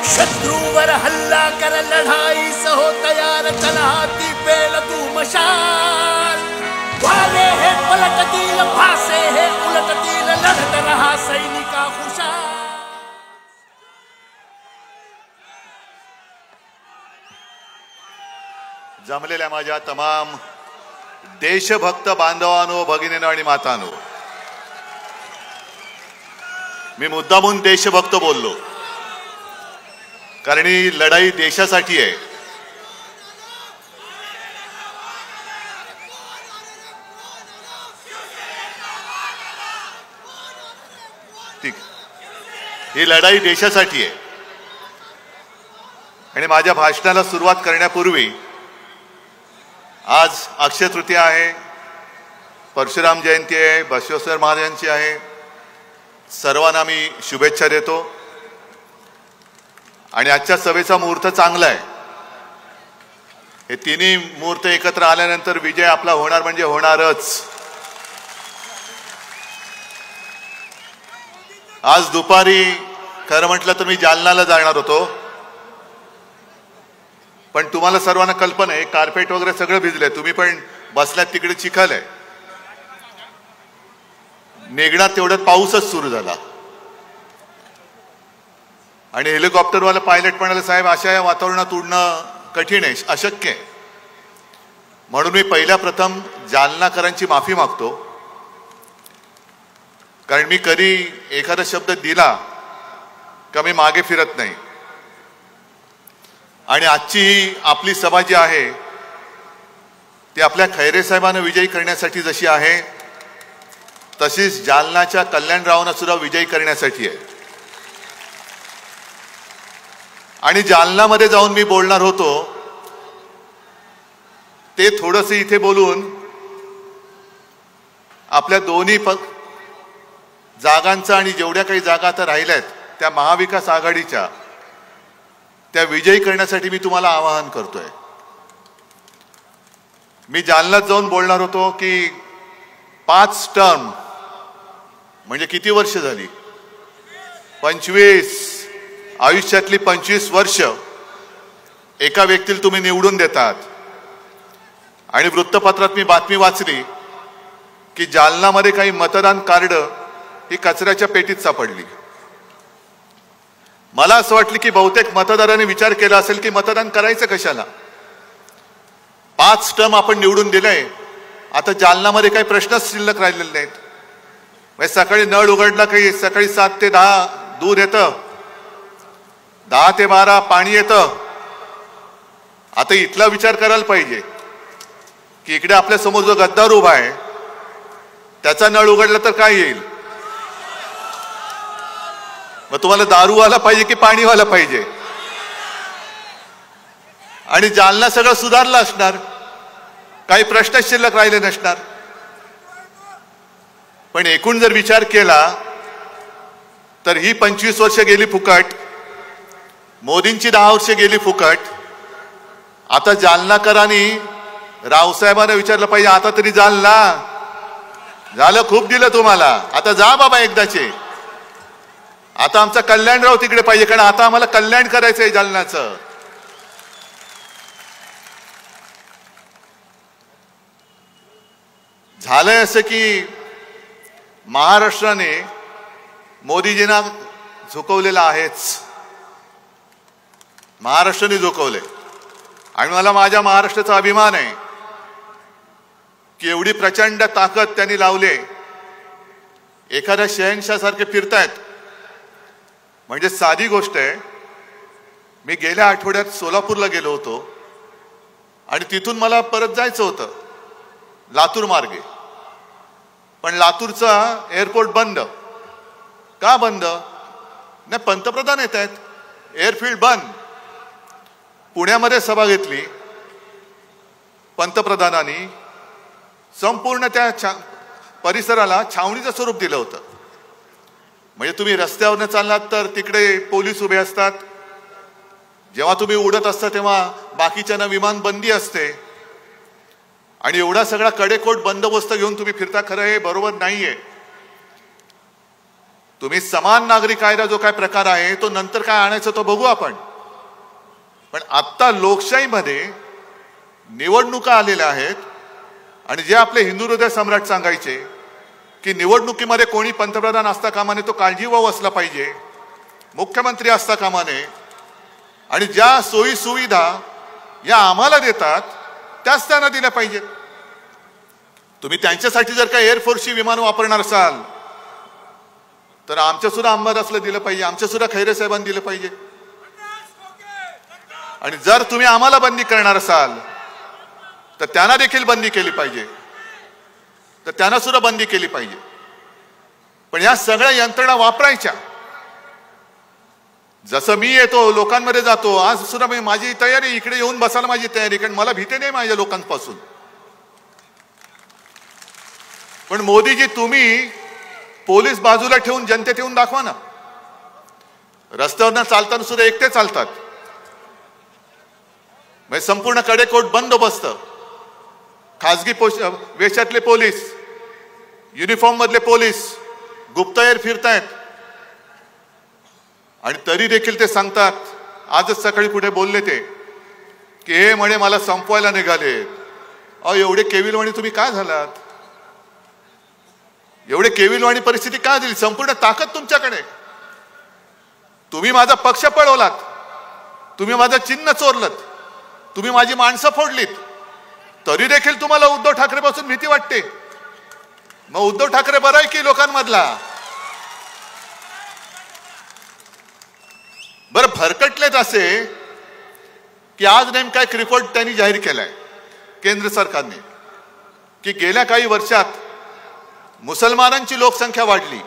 शत्रूवर हल्ला कर लढाई सहो तयार चला ती पेल तू मशाल वाले हे पलटतील भासे हे उलटतील लढत रहा सैनिका हुशार। जमलेल्या माझ्या तमाम देशभक्त बांधवांनो, भगिनींनो आणि मातांनो, मी मुद्दामून देशभक्त बोललो कारण ही लढाई देशासाठी आहे। ठीक, ही लढाई देशासाठी आहे। आणि माझ्या भाषणाला सुरुवात करण्यापूर्वी आज अक्षय तृतीया आहे, परशुराम जयंती आहे, बसवेश्वर महाराजांची आहे। सर्वांना मी शुभेच्छा देतो आणि आजच्या सभेचा मुहूर्त चांगला आहे। हे तिन्ही मुहूर्त एकत्र आल्यानंतर विजय आपला होणार म्हणजे होणारच। आज दुपारी खरं म्हटलं तर मी जालन्याला जाणार होतो, पण तुम्हाला सर्वांना कल्पना आहे कार्पेट वगैरे सगळं भिजलंय, तुम्ही पण बसल्यात तिकडे चिखल आहे। निघणार तेवढ्यात पाऊसच सुरू झाला आणि हेलिकॉप्टरवाला पायलट म्हणाले, साहेब अशा या वातावरणात उडणं कठीण आहे, अशक्य आहे। म्हणून मी पहिल्या प्रथम जालनाकरांची माफी मागतो, कारण मी कधी एखादा शब्द दिला का मी मागे फिरत नाही। आणि आजची ही आपली सभा जी आहे ती आपल्या खैरे साहेबांना विजयी करण्यासाठी जशी आहे तशीच जालनाच्या कल्याणरावांना सुद्धा विजयी करण्यासाठी आहे। आणि जालनामध्ये जाऊन मी बोलणार होतो ते थोडंसं इथे बोलून आपल्या दोन्ही जागांचा आणि जेवढ्या काही जागा आता राहिल्यात त्या महाविकास आघाडीच्या त्या विजयी करण्यासाठी मी तुम्हाला आवाहन करतोय। मी जालन्यात जाऊन बोलणार होतो की 5 टर्म म्हणजे किती वर्ष झाली, 25 आयुष्यातली 25 वर्ष एका व्यक्तीला तुम्ही निवडून देतात। आणि वृत्तपत्रात मी बातमी वाचली की जालनामध्ये काही मतदान कार्ड ही कचऱ्याच्या पेटीत सापडली। मला असं वाटलं की बहुतेक मतदारांनी विचार केला असेल की मतदान करायचं कशाला, 5 टर्म आपण निवडून दिलंय, आता जालनामध्ये काही प्रश्नच शिल्लक राहिलेले नाहीत। म्हणजे सकाळी नळ उघडला काही सकाळी 7 ते 10 दूध येतं, 10 ते 12 पाणी येतं। आता इथला विचार करायला पाहिजे की इकडे आपल्या समोर जो गद्दार उभा आहे त्याचा नळ उघडला तर काय येईल, मग तुम्हाला दारूवाला पाहिजे की पाणीवाला पाहिजे। आणि जालना सगळं सुधारलं असणार, काही प्रश्न शिल्लक राहिले नसणार। पण एकूण जर विचार केला तर ही 25 वर्ष गेली फुकट, मोदींची 10 वर्ष गेली फुकट। आता जालनाकरांनी रावसाहेबांना विचारलं पाहिजे, आता तरी जालना झालं, खूप दिलं तुम्हाला, आता जा बाबा एकदाचे। आता आमचा कल्याणराव तिकडे पाहिजे, कारण आता आम्हाला कल्याण करायचंय जालन्याचं। झालंय असं की महाराष्ट्राने मोदीजींना झुकवलेलं आहेच, महाराष्ट्राने झुकवले। आणि मला माझ्या महाराष्ट्राचा अभिमान आहे की एवढी प्रचंड ताकद त्यांनी लावले, एखाद्या शहनशाह सारखे फिरतायत। म्हणजे साधी गोष्ट आहे, मी गेल्या आठवड्यात सोलापूरला गेलो होतो आणि तिथून मला परत जायचं होतं लातूर मार्गे, पण लातूरचा एअरपोर्ट बंद। का बंद? नाही, पंतप्रधान येत आहेत, एअरफील्ड बंद। पुण्यामध्ये सभा घेतली, पंतप्रधानांनी संपूर्ण त्या परिसराला छावणीचं स्वरूप दिलं होतं। म्हणजे तुम्ही रस्त्यावरनं चाललात तर तिकडे पोलीस उभे असतात, जेव्हा तुम्ही उडत असता तेव्हा बाकीच्यांना विमान बंदी असते, आणि एवढा सगळा कडेकोट बंदोबस्त घेऊन तुम्ही फिरता, खरं हे बरोबर नाहीये। तुम्ही समान नागरी कायदा जो काय प्रकार आहे तो नंतर काय आणायचं तो बघू आपण. पण आत्ता लोकशाहीमध्ये निवडणुका आलेल्या आहेत आणि जे आपले हिंदू हृदय सम्राट सांगायचे की निवडणुकीमध्ये कोणी पंतप्रधान असता कामा नये, तो काळजीवाहू असला पाहिजे, मुख्यमंत्री असता कामा नये, आणि ज्या सोयी सुविधा या आम्हाला देतात त्याच त्यांना दिल्या पाहिजेत. तुम्ही त्यांच्यासाठी जर का एअरफोर्सची विमान वापरणार असाल तर आमच्या सुद्धा अंबादासला दिलं पाहिजे, आमच्या सुद्धा खैरे साहेबांनी दिलं पाहिजे. आणि जर तुम्ही आम्हाला बंदी करणार असाल तर त्यांना देखील बंदी केली पाहिजे, तर त्यांना सुद्धा बंदी केली पाहिजे. पण या सगळ्या यंत्रणा वापरायच्या. जसं मी येतो लोकांमध्ये जातो, आज सुद्धा मी माझी तयारी, इकडे येऊन बसायला माझी तयारी, कारण मला भीती नाही माझ्या लोकांपासून. पण मोदीजी तुम्ही पोलीस बाजूला ठेवून जनतेत येऊन दाखवा ना. रस्त्यावरनं चालताना सुद्धा एकटे चालतात, म्हणजे संपूर्ण कडेकोट बंदोबस्त, खासगी वेशातले पोलीस, युनिफॉर्म मधले पोलीस गुप्तहेर फिरतायत. आणि तरी देखील ते सांगतात, आजच सकाळी कुठे बोलले ते की हे म्हणे मला संपवायला निघाले. एवढे केविलवाणी तुम्ही काय झालात? एवढे केविलवाणी परिस्थिती काय झाली? संपूर्ण ताकद तुमच्याकडे. तुम्ही माझा पक्ष पळवलात, तुम्ही माझं चिन्ह चोरलत, तुम्ही माझी माणसं फोडलीत, तरी देखील तुम्हाला उद्धव ठाकरे पासून भीती वाटते. मग उद्धव ठाकरे बरा आहे की लोकांमधला? बरं, भरकटलेत असे की आज नेमका एक रिपोर्ट त्यांनी जाहीर केलाय केंद्र सरकारने की गेल्या काही वर्षात मुसलमानांची लोकसंख्या वाढली.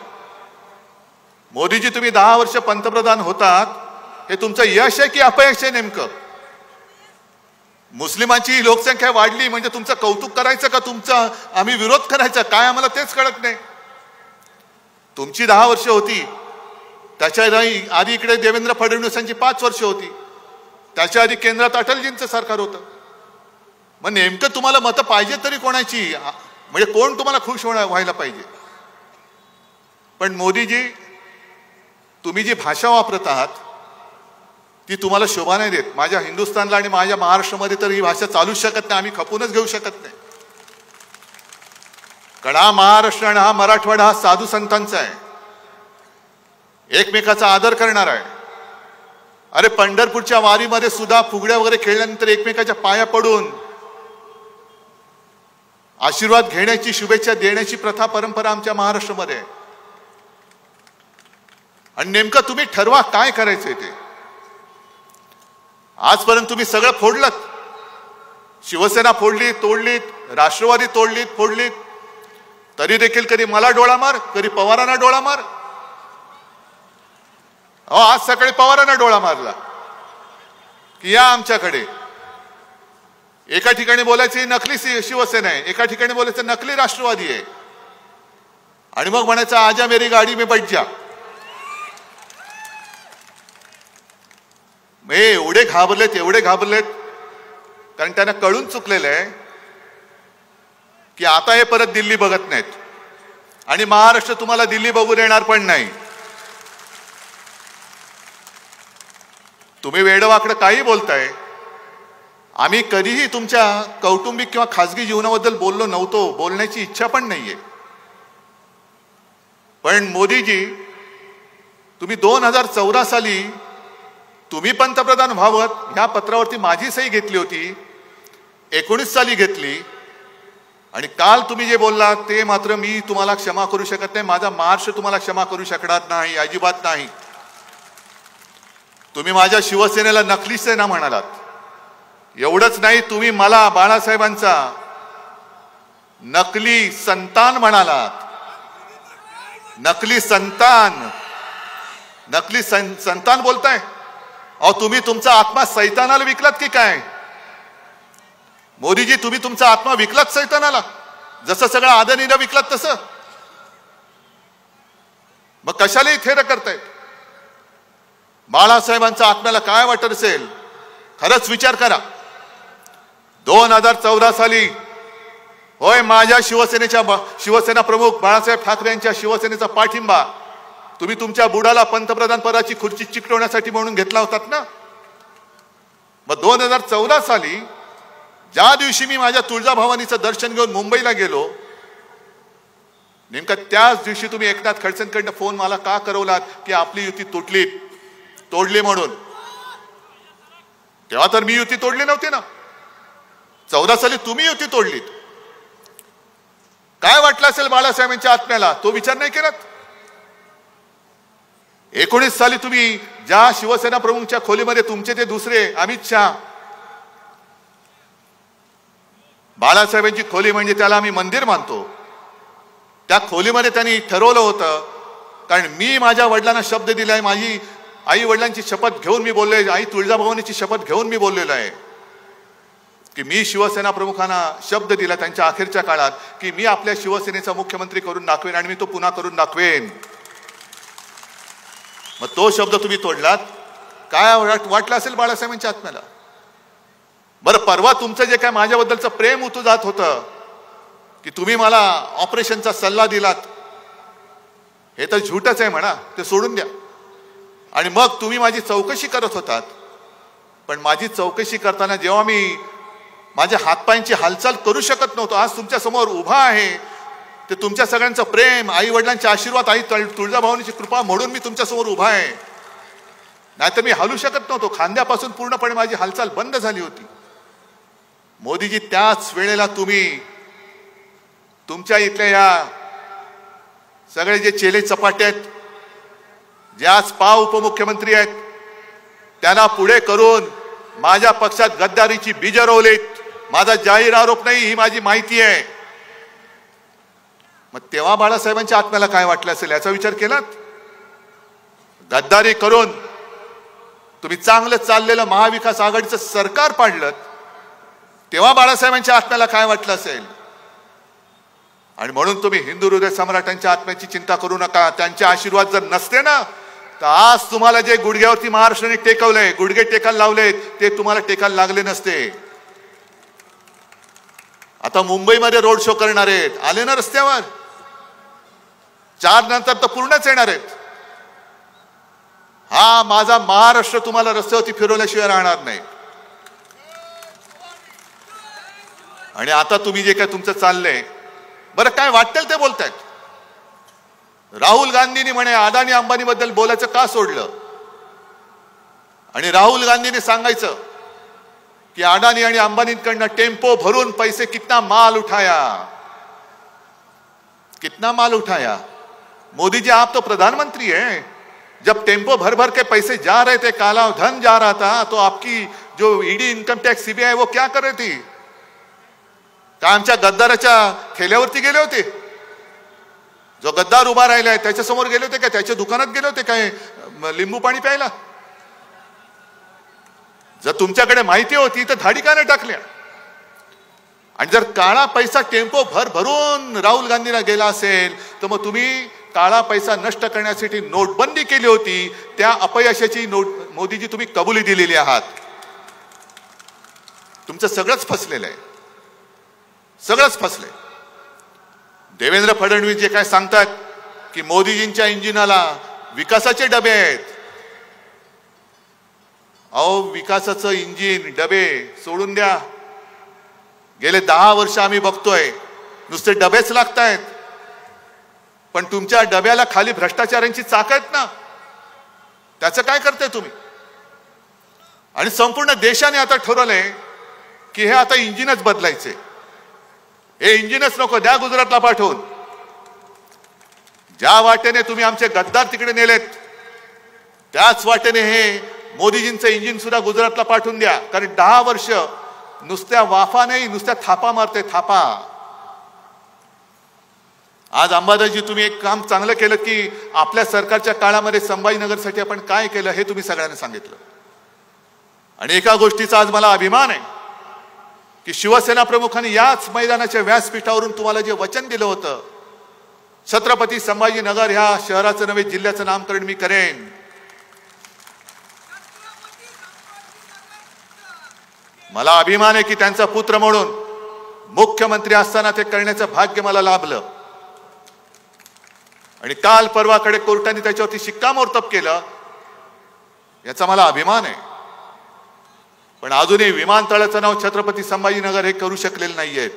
मोदीजी तुम्ही 10 वर्ष पंतप्रधान होतात, हे तुमचं यश आहे की अपयश आहे नेमकं? मुस्लिमांची लोकसंख्या वाढली म्हणजे तुमचं कौतुक करायचं का तुमचं आम्ही विरोध करायचा? काय आम्हाला तेच कळत नाही. तुमची 10 वर्ष होती, त्याच्या आधी इकडे देवेंद्र फडणवीसांची 5 वर्ष होती, त्याच्या आधी केंद्रात अटलजींचं सरकार होतं. मग नेमकं तुम्हाला मतं पाहिजे तरी कोणाची? म्हणजे कोण तुम्हाला खुश व्हायला पाहिजे? पण मोदीजी तुम्ही जी भाषा वापरत आहात ती तुम्हाला शोभा नाही देत. माझ्या हिंदुस्थानला आणि माझ्या महाराष्ट्रामध्ये तर ही भाषा चालूच शकत नाही, आम्ही खपूनच घेऊ शकत नाही. कारण हा महाराष्ट्र आणि हा मराठवाडा हा साधू संतांचा आहे, एकमेकाचा आदर करणार आहे. अरे पंढरपूरच्या वारीमध्ये सुद्धा फुगड्या वगैरे खेळल्यानंतर एकमेकाच्या पाया पडून आशीर्वाद घेण्याची, शुभेच्छा देण्याची प्रथा परंपरा आमच्या महाराष्ट्रामध्ये आहे. आणि नेमकं तुम्ही ठरवा काय करायचंय ते. आजपर्यंत तुम्ही सगळं फोडलत. शिवसेना फोडली, तोडलीत, राष्ट्रवादी तोडलीत, फोडलीत, तरी देखील कधी मला डोळा मार, कधी पवारांना डोळा मार. आज सकाळी पवारांना डोळा मारला की या आमच्याकडे. एका ठिकाणी बोलायची नकली शिवसेना आहे, एका ठिकाणी बोलायचं नकली राष्ट्रवादी आहे, आणि मग म्हणायचं आजा मेरी गाडी में बैठ जा. एवढे घाबरलेत कारण त्यांना कळून चुकलेलं आहे की आता हे परत दिल्ली बघत नाहीत आणि महाराष्ट्र तुम्हाला दिल्ली बघू देणार पण नाही. तुम्ही वेडवाकडं काही बोलताय. आम्ही कधीही तुमच्या कौटुंबिक किंवा खासगी जीवनाबद्दल बोललो नव्हतो, बोलण्याची इच्छा पण नाहीये. पण मोदीजी तुम्ही 2014 साली तुम्ही पंतप्रधान व्हावत ह्या पत्रावरती माझी सही घेतली होती, 19 साली घेतली, आणि काल तुम्ही जे बोललात ते मात्र मी तुम्हाला क्षमा करू शकत नाही. माझा महाराष्ट्र तुम्हाला क्षमा करू शकणार नाही, अजिबात नाही. तुम्ही माझ्या शिवसेनेला नकली सेना म्हणालात. एवढंच नाही, तुम्ही मला बाळासाहेबांचा नकली संतान म्हणालात. नकली संतान बोलताय. तुम्ही तुमचा आत्मा सैतानाला विकलात की काय? मोदीजी तुम्ही तुमचा आत्मा विकलात सैतानाला, जसं सगळं आदरणीला विकलात तसं. मग कशालाही थेर करतायत? बाळासाहेबांच्या आत्म्याला काय वाटत असेल? खरंच विचार करा. 2014 साली होय माझ्या शिवसेना प्रमुख बाळासाहेब ठाकरे यांच्या शिवसेनेचा पाठिंबा तुम्ही तुमच्या बुडाला पंतप्रधान पदाची खुर्ची चिकटवण्यासाठी म्हणून घेतला होतात ना. मग 2014 साली ज्या दिवशी मी माझ्या तुळजाभवानीचं दर्शन घेऊन मुंबईला गेलो, नेमका त्याच दिवशी तुम्ही एकनाथ खडसेंकडनं फोन मला का करवलात की आपली युती तोडली म्हणून. तेव्हा तर मी युती तोडली नव्हती ना. 14 साली तुम्ही युती तोडलीत. काय वाटलं असेल बाळासाहेबांच्या आत्म्याला तो विचार नाही केलात. 19 साली तुम्ही ज्या शिवसेना प्रमुखच्या खोलीमध्ये तुमचे ते दुसरे अमित शहा, बाळासाहेबांची खोली म्हणजे त्याला आम्ही मंदिर मानतो, त्या खोलीमध्ये त्यांनी ठरवलं होतं, कारण मी माझ्या वडिलांना शब्द दिलाय, माझी आई वडिलांची शपथ घेऊन मी बोललोय, आई तुळजाभवानीची शपथ घेऊन मी बोललेलो आहे की मी शिवसेना प्रमुखांना शब्द दिला त्यांच्या अखेरच्या काळात की मी आपल्या शिवसेनेचा मुख्यमंत्री करून दाखवेन आणि मी तो पुन्हा करून दाखवेन. मग तो शब्द तुम्ही तोडलात. काय वाटलं असेल बाळासाहेबांच्या आत्म्याला. बरं, परवा तुमचं जे काय माझ्याबद्दलचं प्रेम उतू जात होतं की तुम्ही मला ऑपरेशनचा सल्ला दिलात, हे तर झूटच आहे म्हणा, ते सोडून द्या. आणि मग तुम्ही माझी चौकशी करत होतात, पण माझी चौकशी करताना जेव्हा मी माझ्या हातपायांची हालचाल करू शकत नव्हतो, आज तुमच्या समोर उभा आहे, ते तुमच्या सगळ्यांचं प्रेम, आई वडिलांचे आशीर्वाद, आई तुळजाभवानीची कृपा म्हणून मी तुमच्या समोर उभा आहे. नाहीतर मी हलू शकत नव्हतो. खांद्यापासून पूर्णपणे माझी हालचाल बंद झाली होती. मोदीजी, त्याच वेळेला तुम्ही तुमच्या इथल्या या सगळे जे चेले चपाटे आहेत, जे आज उपमुख्यमंत्री आहेत, त्यांना पुढे करून माझ्या पक्षात गद्दारीची बीज रोवलीत. माझा जाहीर आरोप नाही, ही माझी माहिती आहे. मग तेव्हा बाळासाहेबांच्या आत्म्याला काय वाटलं असेल याचा विचार केलात. गद्दारी करून तुम्ही चांगलं चाललेलं महाविकास आघाडीचं सरकार पाडलं, तेव्हा बाळासाहेबांच्या आत्म्याला काय वाटलं असेल. आणि म्हणून तुम्ही हिंदू हृदय सम्राटांच्या आत्म्याची चिंता करू नका. त्यांचे आशीर्वाद जर नसते ना, तर आज तुम्हाला जे गुडघ्यावरती महाराष्ट्राने टेकवलंय, गुडघे टेकायला लावलेत, ते तुम्हाला टेकायला लागले नसते. आता मुंबईमध्ये रोड शो करणार आहेत, आले ना रस्त्यावर. 4 नंतर तर पूर्णच येणार आहेत. हा माझा महाराष्ट्र तुम्हाला रस्त्यावरती फिरवल्याशिवाय राहणार नाही. आणि आता तुम्ही जे काय तुमचं चाललंय, बरं काय वाटेल ते बोलतायत. राहुल गांधींनी म्हणे अदानी अंबानी बद्दल बोलायचं का सोडलं. आणि राहुल गांधींनी सांगायचं कि अडानी आणि अंबानींकडनं टेम्पो भरून पैसे कितना माल उठाया. मोदी जी, आप तो प्रधानमंत्री हैं. जब टेम्पो भर भर के पैसे जा रहे थे, काला धन जा रहा था, तो आपकी जो ईडी, इन्कम टैक्स, सीबीआई वो क्या कर रही थी. का आमच्या गद्दाराच्या ठेल्यावरती गेले होते. जो गद्दार उभा राहिलाय त्याच्यासमोर गेले होते का, त्याच्या दुकानात गेले होते काय लिंबू पाणी प्यायला. जर तुमच्याकडे माहिती होती तर धाडी का नाही टाकल्या. आणि जर काळा पैसा टेम्पो भरून राहुल गांधीला गेला असेल, तर मग तुम्ही काळा पैसा नष्ट करण्यासाठी नोटबंदी केली होती, त्या अपयशाची मोदीजी तुम्ही कबुली दिलेली आहात. तुमचं सगळंच फसलेलं आहे, सगळंच फसलंय. देवेंद्र फडणवीस जे काय सांगतात की मोदीजींच्या इंजिनाला विकासाचे डबे आहेत. अहो, विकासाचं इंजिन डबे सोडून द्या. गेले 10 वर्ष आम्ही बघतोय नुसते डबेच लागतायत. पण तुमच्या डब्याला खाली भ्रष्टाचारांची चाक आहेत ना, त्याचं काय करताय तुम्ही. आणि संपूर्ण देशाने आता ठरवलंय की हे आता इंजिनच बदलायचे. हे इंजिनच नको, द्या गुजरातला पाठवून. ज्या वाटेने तुम्ही आमचे गद्दार तिकडे नेलेत, त्याच वाटेने हे मोदीजींचं इंजिन सुद्धा गुजरातला पाठवून द्या. कारण 10 वर्ष नुसत्या वाफा नाही, नुसत्या थापा मारते, थापा. आज अंबादासजी, तुम्ही एक काम चांगलं केलं की आपल्या सरकारच्या काळामध्ये संभाजीनगरसाठी आपण काय केलं हे तुम्ही सगळ्यांना सांगितलं. आणि एका गोष्टीचा आज मला अभिमान आहे की शिवसेना प्रमुखांनी याच मैदानाच्या व्यासपीठावरून तुम्हाला जे वचन दिलं होतं, छत्रपती संभाजीनगर ह्या शहराचं नव्हे जिल्ह्याचं नामकरण मी करेन. मला अभिमान आहे की त्यांचा पुत्र म्हणून मुख्यमंत्री असताना ते करण्याचं भाग्य मला लाभलं. आणि काल परवाकडे कोर्टाने त्याच्यावरती शिक्कामोर्तब केलं, याचा मला अभिमान आहे. पण अजूनही विमानतळाचं नाव छत्रपती संभाजीनगर हे करू शकलेले नाहीये.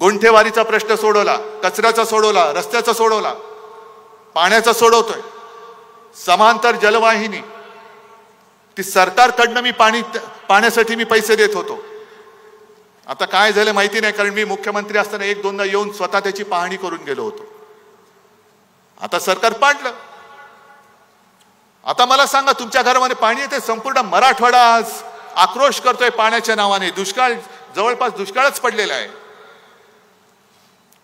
गुंठेवारीचा प्रश्न सोडवला, कचऱ्याचा सोडवला, रस्त्याचा सोडवला, पाण्याचा सोडवतोय. समांतर जलवाहिनी ती सरकारकडनं मी पाण्यासाठी मी पैसे देत होतो. आता काय झालं माहिती नाही, कारण मी मुख्यमंत्री असताना एक दोनदा येऊन स्वतः त्याची पाहणी करून गेलो होतो. आता सरकार पाडलं. आता मला सांगा, तुमच्या घरामध्ये पाणी येते? संपूर्ण मराठवाडा आज आक्रोश करतोय पाण्याच्या नावाने. दुष्काळ, जवळपास दुष्काळच पडलेला आहे.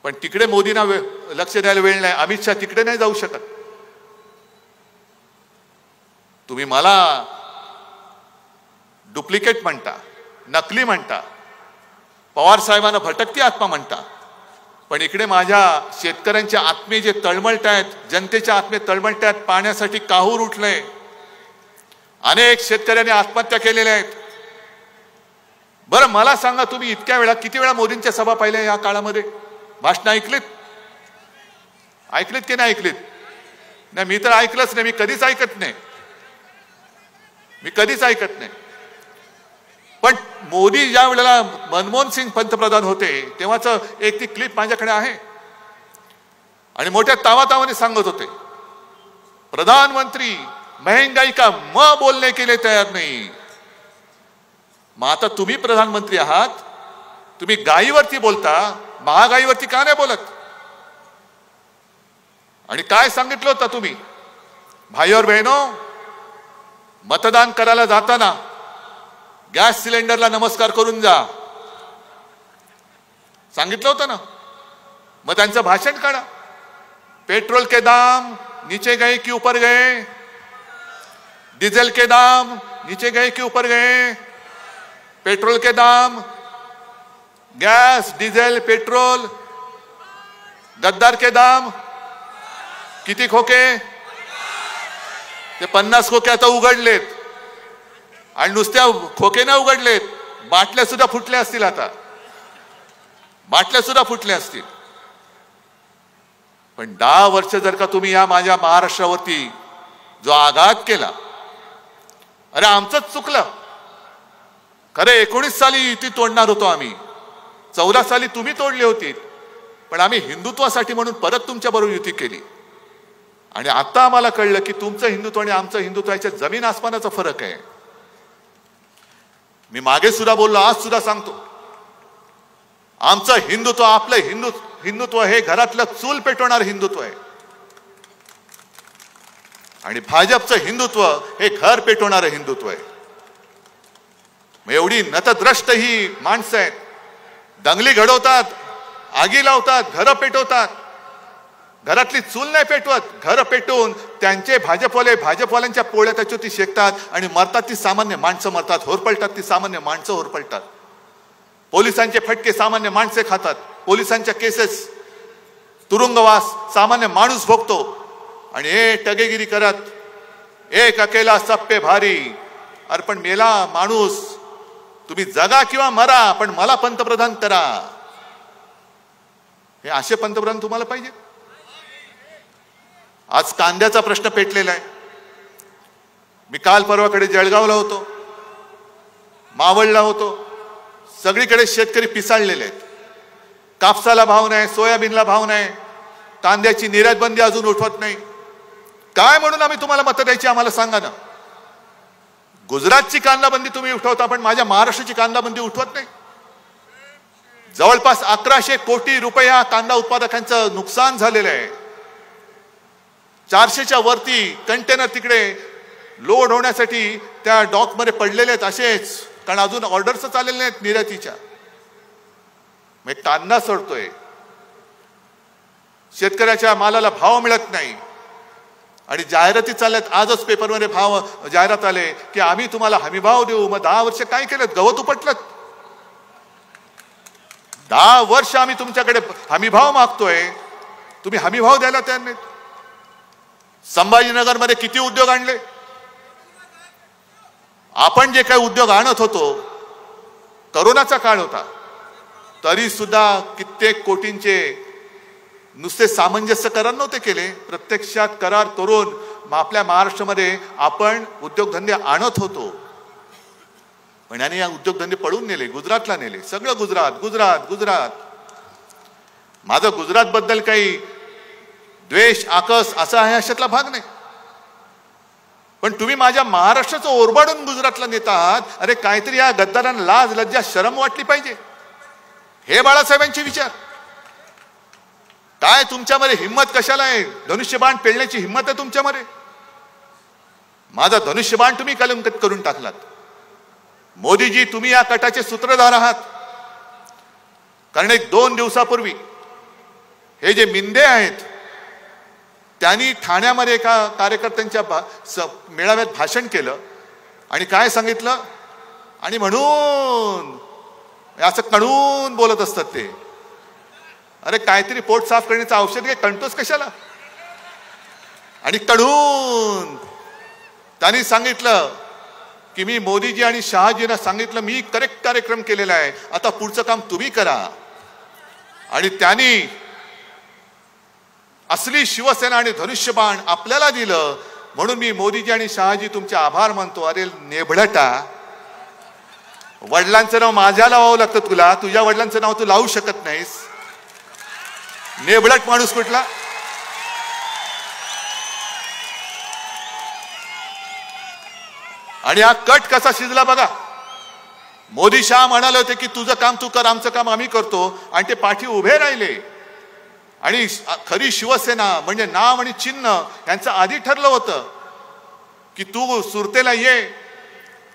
पण तिकडे मोदींना लक्ष द्यायला वेळ नाही. अमित शहा तिकडे नाही जाऊ शकत. तुम्ही मला डुप्लिकेट म्हणता, नकली म्हणता, पवार साहेबांना भटकती आत्मा म्हणता. पण इकडे माझ्या शेतकऱ्यांच्या आत्मे जे तळमळत आहेत, जनतेच्या आत्मे तळमळत आहेत, पाण्यासाठी काहूर उठलंय. अनेक शेतकऱ्यांनी आत्महत्या केलेल्या आहेत. बरं मला सांगा, तुम्ही इतक्या वेळा किती वेळा मोदींच्या सभा पाहिल्या या काळामध्ये? भाषण ऐकलीत की नाही ऐकलीत? नाही, मी तर ऐकलंच नाही. मी कधीच ऐकत नाही. पण मोदी ज्या वेळेला मनमोहन सिंग पंतप्रधान होते तेव्हाच एक ती क्लिप माझ्याकडे आहे. आणि मोठ्या तावातावाने सांगत होते, प्रधानमंत्री महंगाई का म बोलने के लिए तयार नहीं. मग आता तुम्ही प्रधानमंत्री आहात, तुम्ही गायीवरती बोलता, महागाईवरती का नाही बोलत? आणि काय सांगितलं होतं तुम्ही? भाई और बहनों, मतदान करायला जाताना गॅस सिलेंडरला नमस्कार करून जा, सांगितलं होतं ना. मग त्यांचं भाषण काढा. पेट्रोल के दाम नीचे गए कि ऊपर गए? डीजल के दाम नीचे गए कि ऊपर गए? पेट्रोल के दाम, गॅस, डिझेल, पेट्रोल, गद्दार के दाम किती खोके? ते 50 खोके आता उघडलेत. आणि नुसत्या खोके ना उघडलेत, बाटल्या सुद्धा फुटल्या असतील. आता बाटल्या सुद्धा फुटल्या असतील. पण 10 वर्ष जर का तुम्ही या माझ्या महाराष्ट्रावरती जो आघात केला, अरे आमचंच चुकलं. खरे 19 साली युती तोडणार होतो आम्ही, 14 साली तुम्ही तोडली होती. पण आम्ही हिंदुत्वासाठी म्हणून परत तुमच्या बरोबर युती केली. आणि आता आम्हाला कळलं की तुमचं हिंदुत्व आणि आमचं हिंदुत्व याच्यात जमीन आसमानाचा फरक आहे. मी मागे सुद्धा बोललो, आज सुद्धा सांगतो, आमचं हिंदुत्व, आपलं हिंदुत्व हे घरातलं चूल पेटवणार हिंदुत्व आहे. आणि भाजपचं हिंदुत्व हे घर पेटवणारं हिंदुत्व आहे. मग एवढी नतद्रष्ट ही माणसं आहेत, दंगली घडवतात, आगी लावतात, घरं पेटवतात. घरातली चूल नाही पेटवत, घरं पेटवून त्यांचे भाजपवाल्यांच्या पोळ्या त्याच्यावरती शेकतात. आणि मरतात ती सामान्य माणसं मरतात, होरपळतात ती सामान्य माणसं होरपळतात. पोलिसांचे फटके सामान्य माणसे खातात. पोलिसांच्या केसेस, तुरुंगवास सामान्य माणूस भोगतो. आणि हे टगेगिरी करत एक अकेला सब पे भारी. अरे पण मेला माणूस, तुम्ही जगा किंवा मरा, पण मला पंतप्रधान करा. हे असे पंतप्रधान तुम्हाला पाहिजे? आज कांद्याचा प्रश्न पेटलेला आहे. मी काल परवाकडे जळगावला होतो, मावळला होतो. सगळीकडे शेतकरी पिसाळलेले आहेत. कापसाला भाव नाही, सोयाबीनला भाव नाही, कांद्याची निर्यात बंदी अजून उठवत नाही. काय म्हणून आम्ही तुम्हाला मतं द्यायची आम्हाला सांगा ना. गुजरातची कांदाबंदी तुम्ही उठवता, पण माझ्या महाराष्ट्राची कांदाबंदी उठवत नाही. जवळपास 1100 कोटी रुपये कांदा उत्पादकांचं नुकसान झालेलं आहे. 400च्या वरती कंटेनर तिकडे लोड होण्यासाठी त्या डॉकमध्ये पडलेले आहेत असेच, कारण अजून ऑर्डर्स चाललेले नाहीत निर्यातीच्या. मग कांदा सडतोय, शेतकऱ्याच्या मालाला भाव मिळत नाही. आणि जाहिराती चालल्यात. आजच पेपरमध्ये जाहिरात आले की आम्ही तुम्हाला हमीभाव देऊ. मग 10 वर्ष काय केलं? गवत उपटलं. 10 वर्ष आम्ही तुमच्याकडे हमीभाव मागतोय, तुम्ही हमीभाव द्यायला तयार नाहीत. संभाजीनगरमध्ये किती उद्योग आणले? आपण जे काही उद्योग आणत होतो, करोनाचा काळ होता, तरी सुद्धा कित्येक कोटींचे नुसते सामंजस्य करार नव्हते केले, प्रत्यक्षात करार करून आपल्या महाराष्ट्रामध्ये आपण उद्योगधंदे आणत होतो. पण याने या उद्योगधंदे पळून नेले, गुजरातला नेले, सगळं गुजरात गुजरात गुजरात. माझं गुजरात बद्दल काही द्वेष आकस असा आहे अशातला भाग नाही, पण तुम्ही माझ्या महाराष्ट्राचं ओरबाडून गुजरातला नेत आहात. अरे काहीतरी या गद्दारांना लाज लज्जा शरम वाटली पाहिजे. हे बाळासाहेबांचे विचार. काय तुमच्यामध्ये हिंमत कशाला आहे? धनुष्यबाण पेलण्याची हिंमत आहे तुमच्यामध्ये? माझा धनुष्यबाण तुम्ही कलंकित करून टाकलात. मोदीजी, तुम्ही या कटाचे सूत्रधार आहात. कारण 1-2 दिवसापूर्वी हे जे मिंदे आहेत त्यांनी ठाण्यामध्ये एका कार्यकर्त्यांच्या मेळाव्यात भाषण केलं आणि काय सांगितलं, आणि म्हणून असं कणून बोलत असतात ते. अरे काहीतरी पोट साफ करण्याचं औषध घे, कणतोस कशाला? आणि कणून त्यांनी सांगितलं की मी मोदीजी आणि शहाजींना सांगितलं मी करेक्ट कार्यक्रम केलेला आहे, आता पुढचं काम तुम्ही करा. आणि त्यांनी असली शिवसेना आणि धनुष्यबाण आपल्याला दिलं, म्हणून मी मोदीजी आणि शहाजी तुमचे आभार मानतो. अरे नेभडटा, वडिलांचं नाव माझ्या लावावं लागतं तुला, तुझ्या वडिलांचं नाव तू लावू शकत नाहीस. नेभडट माणूस कुठला? आणि हा कट कसा शिजला बघा. मोदी शहा म्हणाले होते की तुझं काम तू कर, आमचं काम आम्ही करतो, आणि ते पाठी उभे राहिले. आणि खरी शिवसेना म्हणजे नाव आणि चिन्ह यांचं आधी ठरलं होतं की तू सुरतेला ये.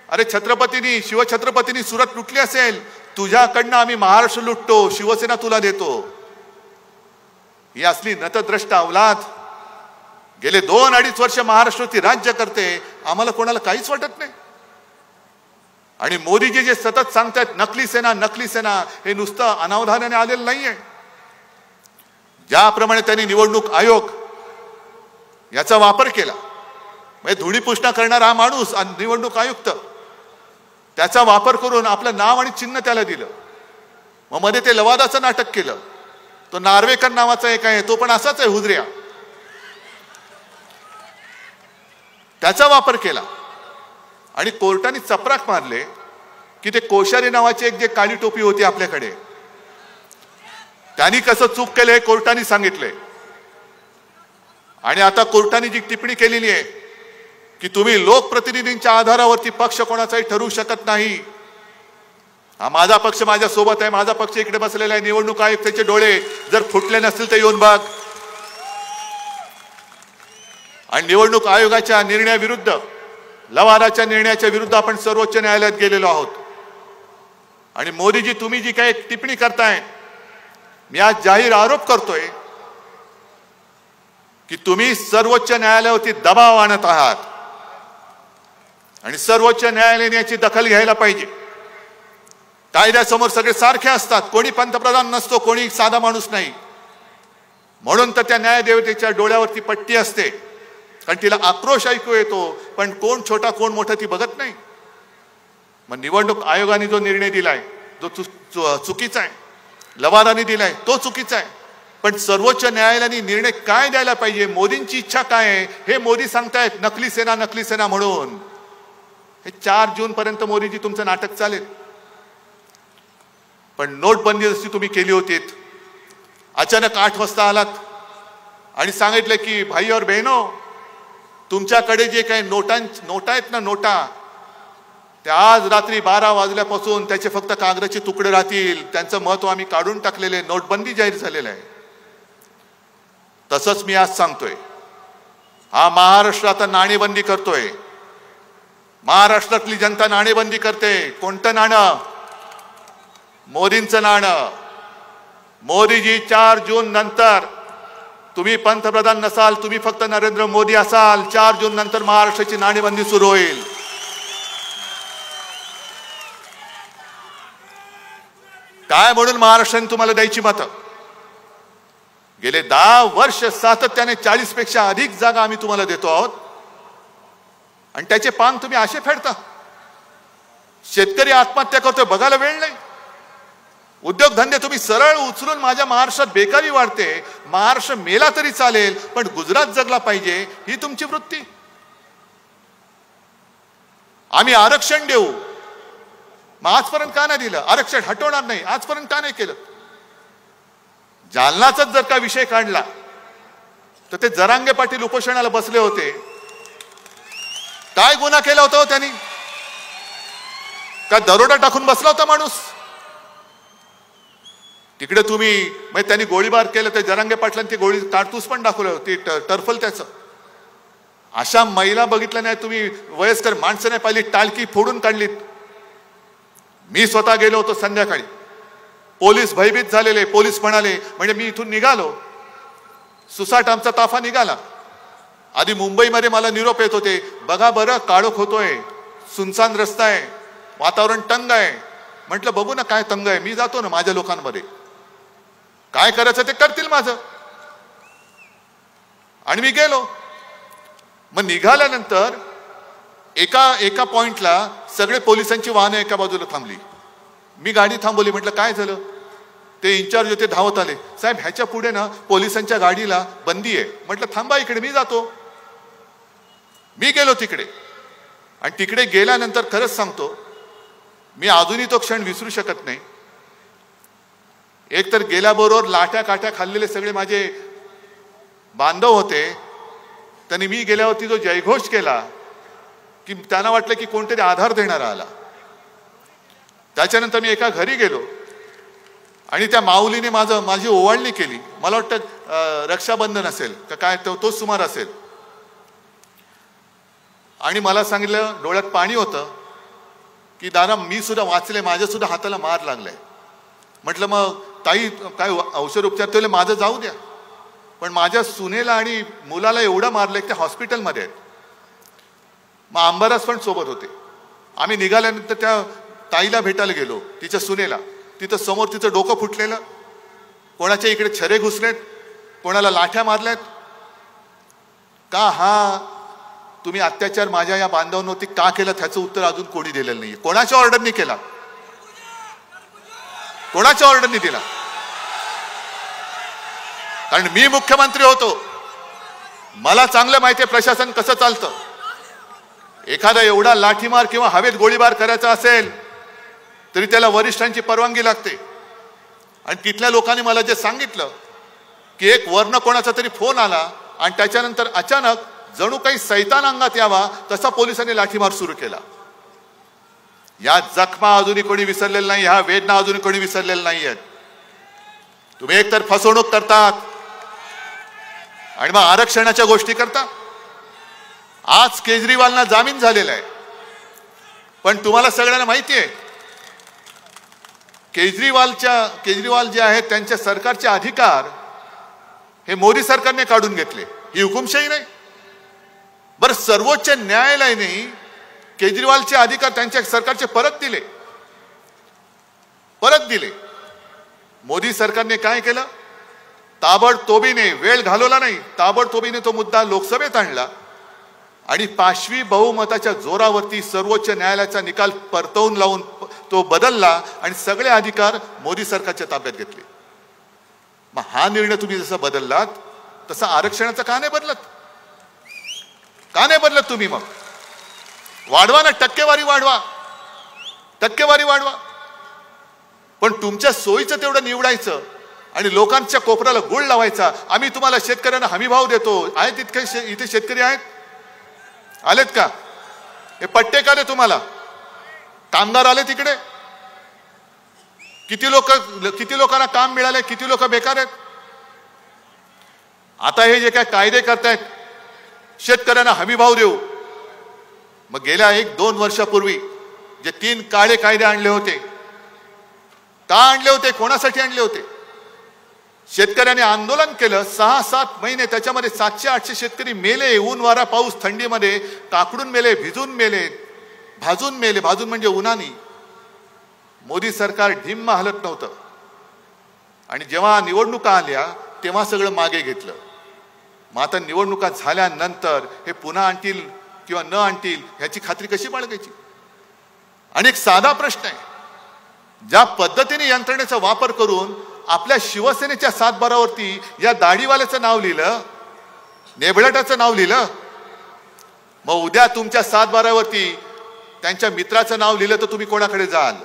अरे छत्रपतींनी, शिवछत्रपतींनी सुरत लुटली असेल, तुझ्याकडनं आम्ही महाराष्ट्र लुटतो, शिवसेना तुला देतो. ही असली नतद्रष्ट अवलाद गेले 2-2.5 वर्ष महाराष्ट्रावरती राज्य करते, आम्हाला कोणाला काहीच वाटत नाही. आणि मोदीजी जे सतत सांगतात नकली सेना नकली सेना, हे नुसतं अनावधानाने आलेलं नाहीये. ज्याप्रमाणे त्यांनी निवडणूक आयोग याचा वापर केला, म्हणजे धुळीपुष्णा करणारा हा माणूस निवडणूक आयुक्त, त्याचा वापर करून आपलं नाव आणि चिन्ह त्याला दिलं. मग मध्ये ते लवादाचं नाटक केलं. तो नार्वेकर नावाचा एक आहे, तो पण असाच आहे हुजऱ्या, त्याचा वापर केला. आणि कोर्टाने चपराक मारले की ते कोश्यारी नावाचे एक जे काळी टोपी होती आपल्याकडे, त्यांनी कसं चूक केलं हे कोर्टाने सांगितले. आणि आता कोर्टाने जी टिप्पणी केलेली आहे की तुम्ही लोकप्रतिनिधींच्या आधारावरती पक्ष कोणाचाही ठरवू शकत नाही. हा माझा पक्ष माझ्या सोबत आहे, माझा पक्ष इकडे बसलेला आहे. निवडणूक आयुक्ताचे डोळे जर फुटले नसतील तर येऊन बघ. आणि निवडणूक आयोगाच्या निर्णयाविरुद्ध, लवादाच्या निर्णयाच्या विरुद्ध आपण सर्वोच्च न्यायालयात गेलेलो आहोत. आणि मोदीजी, तुम्ही जी काही टिप्पणी करताय, मी आज जाहीर आरोप करतोय की तुम्ही सर्वोच्च न्यायालयावरती दबाव आणत आहात. आणि सर्वोच्च न्यायालयाने याची दखल घ्यायला पाहिजे. कायद्यासमोर सगळे सारखे असतात, कोणी पंतप्रधान नसतो, कोणी साधा माणूस नाही. म्हणून तर त्या न्यायदेवतेच्या डोळ्यावरती पट्टी असते, कारण तिला आक्रोश ऐकू येतो, पण कोण छोटा कोण मोठा ती बघत नाही. मग निवडणूक आयोगाने जो निर्णय दिलाय जो चुकीचा आहे, लवादाने दिलाय तो चुकीचा आहे. पण सर्वोच्च न्यायालयाने निर्णय काय द्यायला पाहिजे, मोदींची इच्छा काय आहे हे मोदी सांगतायत, नकली सेना म्हणून. हे 4 जून पर्यंत मोदीजी तुमचं नाटक चालेल. पण नोटबंदी जशी तुम्ही केली होती, अचानक 8 वाजता आलात आणि सांगितलं की भाई और बहनो, तुमच्याकडे जे काही नोटा आहेत ना, नोटा, त्या आज रात्री 12 वाजल्यापासून त्याचे फक्त कागदाचे तुकडे राहतील, त्यांचं महत्व आम्ही काढून टाकलेले, नोटबंदी जाहीर झालेलं आहे. तसंच मी आज सांगतोय, हा महाराष्ट्र आता नाणेबंदी करतोय. महाराष्ट्रातली जनता नाणेबंदी करते. कोणतं नाणं? मोदींचं नाणं. मोदीजी 4 जून नंतर तुम्ही पंतप्रधान नसाल, तुम्ही फक्त नरेंद्र मोदी असाल, 4 जून नंतर महाराष्ट्राची नाणेबंदी सुरू होईल. काय म्हणून महाराष्ट्राने तुम्हाला द्यायची मतं? गेले 10 वर्ष सातत्याने 40 पेक्षा अधिक जागा आम्ही तुम्हाला देतो आहोत, आणि त्याचे पान तुम्ही असे फेडता. शेतकरी आत्महत्या करतोय, बघायला वेळ नाही. उद्योगधंदे तुम्ही सरळ उचलून माझ्या महाराष्ट्रात बेकारी वाढते, महाराष्ट्र मेला तरी चालेल पण गुजरात जगला पाहिजे, ही तुमची वृत्ती. आम्ही आरक्षण देऊ, मग आजपर्यंत का नाही दिलं? आरक्षण हटवणार नाही, आजपर्यंत का नाही केलं? जालनाचाच जर का विषय काढला तर ते जरांगे पाटील उपोषणाला बसले होते. काय गुन्हा केला होता त्यांनी? का दरोडा टाकून बसला होता माणूस? तिकडे तुम्ही म्हणजे त्यांनी गोळीबार केलं, ते जरांगे पाटलांनी ती गोळी काडतूस पण दाखवलं होती, टर्फल त्याचं. अशा महिला बघितल्या नाही तुम्ही, वयस्कर माणसं नाही पाहिली, टाळकी फोडून काढलीत. मी स्वतः गेलो होतो संध्याकाळी, पोलीस भयभीत झालेले. पोलीस म्हणाले, म्हणजे मी इथून निघालो, सुसाट आमचा ताफा निघाला. आधी मुंबईमध्ये मला निरोप येत होते, बघा बरं काळोख होतोय, सुनसान रस्ता आहे, वातावरण तंग आहे. म्हटलं बघू ना काय तंग आहे, मी जातो ना माझ्या लोकांमध्ये, काय करायचं ते करतील माझं. आणि मी गेलो. मग निघाल्यानंतर एका पॉइंटला सगळे पोलिसांची वाहनं एका बाजूला थांबली. मी गाडी थांबवली, म्हटलं काय झालं? ते इन्चार्ज होते, धावत आले, साहेब ह्याच्या पुढे ना पोलिसांच्या गाडीला बंदी आहे. म्हटलं थांबा इकडे, मी जातो. मी गेलो तिकडे, आणि तिकडे गेल्यानंतर खरंच सांगतो, मी अजूनही तो क्षण विसरू शकत नाही. एक तर गेल्याबरोबर लाट्या काट्या खाल्लेले सगळे माझे बांधव होते. त्यांनी मी गेल्यावरती जो जयघोष केला की त्यांना वाटलं की कोणतरी आधार देणारा आला. त्याच्यानंतर मी एका घरी गेलो आणि त्या माऊलीने माझी ओवाळणी केली. मला वाटतं रक्षाबंधन असेल का काय, तोच सुमार असेल. आणि मला सांगितलं, डोळ्यात पाणी होतं, की दादा मी सुद्धा वाचले, माझ्या सुद्धा हाताला मार लागलाय. म्हटलं मग ताई काय औषध उपचार? ते माझं जाऊ द्या, पण माझ्या सुनेला आणि मुलाला एवढं मारलंय ते हॉस्पिटलमध्ये आहेत. मग आंबारास पण सोबत होते. आम्ही निघाल्यानंतर त्या ताईला भेटायला गेलो, तिच्या सुनेला. तिथं समोर तिचं डोकं फुटलेलं, कोणाच्या इकडे छरे घुसलेत, कोणाला लाठ्या मारल्यात. का हा तुम्ही अत्याचार माझ्या या बांधवांवरती का केला, त्याचं उत्तर अजून कोणी दिलेलं नाही. कोणाच्या ऑर्डरनी केला? कोणाच्या ऑर्डरनी दिला? कारण मी मुख्यमंत्री होतो, मला चांगलं माहिती आहे प्रशासन कसं चालतं. एखादा एवढा लाठीमार किंवा हवेत गोळीबार करायचा असेल तरी त्याला वरिष्ठांची परवानगी लागते. आणि तिथल्या लोकांनी मला जे सांगितलं की एक वर्ण कोणाचा तरी फोन आला आणि त्याच्यानंतर अचानक जणू काही सैतान अंगात यावा तसा पोलिसांनी लाठीमार सुरू केला. या जखमा अजूनही कोणी विसरलेलं नाही, ह्या वेदना अजूनही कोणी विसरलेल्या नाही आहेत. तुम्ही एकतर फसवणूक करतात आणि मग आरक्षणाच्या गोष्टी करता. आज केजरीवालना जामीन झालेला आहे, पण तुम्हाला सगळ्यांना माहिती आहे केजरीवाल जे आहेत त्यांच्या सरकारचे अधिकार हे मोदी सरकारने काढून घेतले. ही हुकुमशाही नाही. बरं, सर्वोच्च न्यायालयाने केजरीवालचे अधिकार त्यांच्या सरकारचे परत दिले. मोदी सरकारने काय केलं? ताबडतोबीने, वेळ घालवला नाही, ताबडतोबीने तो मुद्दा लोकसभेत आणला आणि पाशवी बहुमताच्या जोरावरती सर्वोच्च न्यायालयाचा निकाल परतवून लावून तो बदलला आणि सगळे अधिकार मोदी सरकारच्या ताब्यात घेतले. मग हा निर्णय तुम्ही जसा बदललात तसा आरक्षणाचा का नाही बदलत? का नाही बदलत तुम्ही? मग वाढवा ना, टक्केवारी वाढवा. पण तुमच्या सोयीचं तेवढं निवडायचं आणि लोकांच्या कोपऱ्याला गुळ लावायचा. आम्ही तुम्हाला शेतकऱ्यांना हमीभाव देतो. आहेत इथे शेतकरी आहेत? आलेत का? हे पट्टे का रे तुम्हाला? कामगार आले तिकडे? किती लोकांना काम मिळाले? किती लोक बेकार आहेत? आता हे जे काय कायदे करतायत, शेतकऱ्यांना हमीभाव देऊ. मग गेल्या 1-2 वर्षापूर्वी जे 3 काळे कायदे आणले होते, का आणले होते? कोणासाठी आणले होते? शेतकऱ्यांनी आंदोलन केलं 6-7 महिने. त्याच्यामध्ये 700-800 शेतकरी मेले. ऊन वारा पाऊस थंडीमध्ये काकडून मेले, भिजून मेले, भाजून म्हणजे उन्हानी. मोदी सरकार ढिम्म हलत नव्हतं. आणि जेव्हा निवडणुका आल्या तेव्हा सगळं मागे घेतलं. मग आता निवडणुका झाल्यानंतर हे पुन्हा आणतील किंवा न आणतील ह्याची खात्री कशी बाळगायची? आणि एक साधा प्रश्न आहे, ज्या पद्धतीने यंत्रणेचा वापर करून आपल्या शिवसेनेच्या सातबारावरती या दाढीवाल्याचं नाव लिहिलं, नेबळटाचं नाव लिहिलं, मग उद्या तुमच्या सातबारावरती त्यांच्या मित्राचं नाव लिहिलं तर तुम्ही कोणाकडे जाल?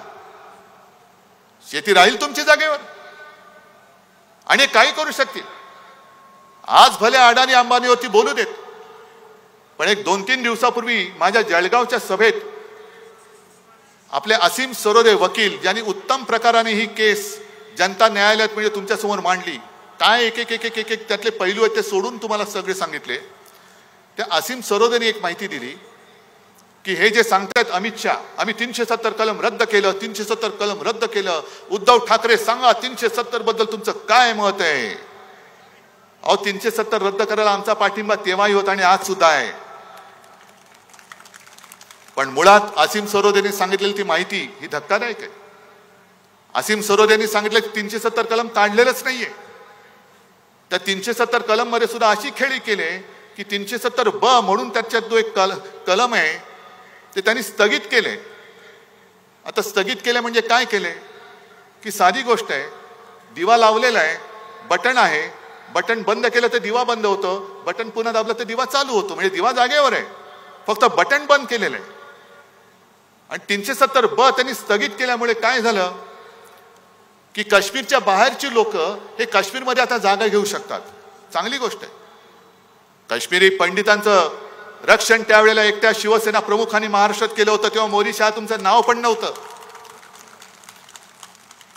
शेती राहील तुमच्या जागेवर आणि काही करू शकतील. आज भले अडाणी अंबानीवरती बोलू देत, पण एक 2-3 दिवसापूर्वी माझ्या जळगावच्या सभेत आपले असीम सरोदे वकील, ज्यांनी उत्तम प्रकाराने ही केस जनता न्यायालयात म्हणजे तुमच्यासमोर मांडली, काय एक एक एक एक एक एक त्यातले पैलू आहेत ते सोडून तुम्हाला सगळे सांगितले. त्या असीम सरोदेने एक माहिती दिली की हे जे सांगतायत अमित शहा, आम्ही 370 कलम रद्द केलं, 370 कलम रद्द केलं. उद्धव ठाकरे सांगा 370 बद्दल तुमचं काय मत आहे? अहो 370 रद्द करायला आमचा पाठिंबा तेव्हाही होता आणि आज सुद्धा आहे. पण मुळात असीम सरोदेने सांगितलेली ती माहिती ही धक्कादायक आहे. असीम सरोदेने सांगितलं की 370 कलम काढलेलंच नाहीये. त्या 370 कलम मध्ये सुद्धा अशी खेळी केली की 370 ब म्हणून त्याच्यात जो एक कलम आहे ते त्यांनी स्थगित केले. आता स्थगित केले म्हणजे काय केले की साधी गोष्ट आहे, दिवा लावलेला आहे, बटन आहे, बटन बंद केलं तर दिवा बंद होतं, बटन पुन्हा दाबलं तर दिवा चालू होतो, म्हणजे दिवा जागेवर आहे, फक्त बटन बंद केलेलं आहे. आणि 370 ब त्यांनी स्थगित केल्यामुळे काय झालं की काश्मीरच्या बाहेरची लोक हे काश्मीरमध्ये आता जागा घेऊ शकतात. चांगली गोष्ट आहे. काश्मीरी पंडितांचं रक्षण त्यावेळेला एकट्या शिवसेना प्रमुखांनी महाराष्ट्रात केलं होतं, तेव्हा मोदी शहा तुमचं नाव पण नव्हतं.